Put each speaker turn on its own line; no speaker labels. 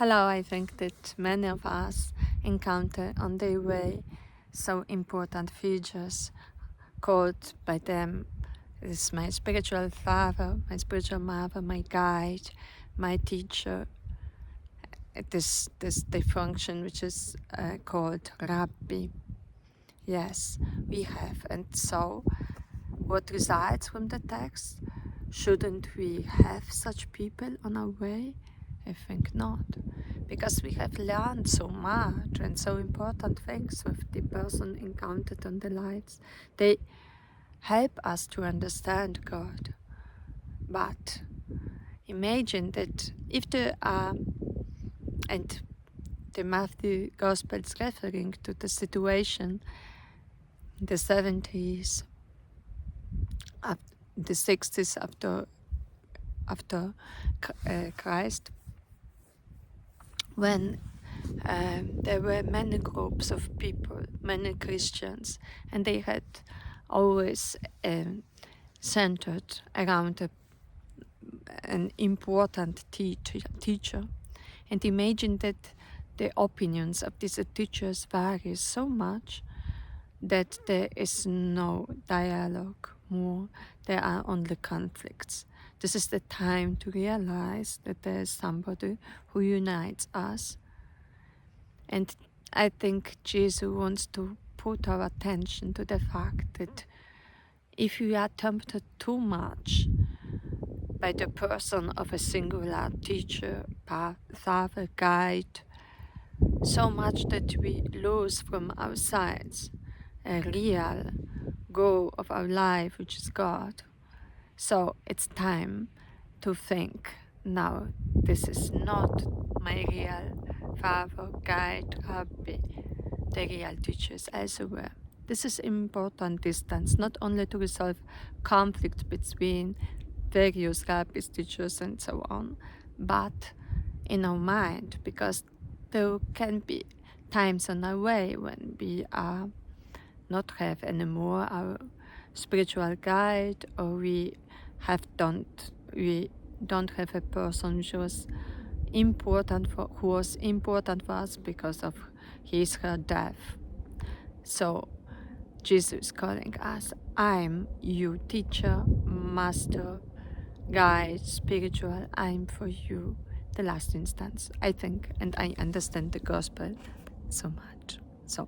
Hello, I think that many of us encounter on their way so important figures called by them as my spiritual father, my spiritual mother, my guide, my teacher. This function which is called Rabbi. Yes, we have. And so, what resides from the text? Shouldn't we have such people on our way? I think not, because we have learned so much and so important things with the person encountered on the lights. They help us to understand God. But imagine that if there are, and the Matthew Gospel is referring to the situation in the 70s, the 60s after Christ, when there were many groups of people, many Christians, and they had always centered around an important teacher. And imagine that the opinions of these teachers vary so much that there is no dialogue more, there are only conflicts. This is the time to realize that there is somebody who unites us. And I think Jesus wants to put our attention to the fact that if we are tempted too much by the person of a singular teacher, father, guide, so much that we lose from our sides a real goal of our life, which is God. So it's time to think, now this is not my real father, guide, rabbi, the real teachers elsewhere. This is important distance, not only to resolve conflict between various rabbis, teachers, and so on, but in our mind, because there can be times on our way when we are not have anymore our spiritual guide, or we don't have a person who was important for us because of his her death. So Jesus is calling us, I'm you, teacher, master, guide, spiritual, I'm for you, the last instance, I think, and I understand the gospel so much. So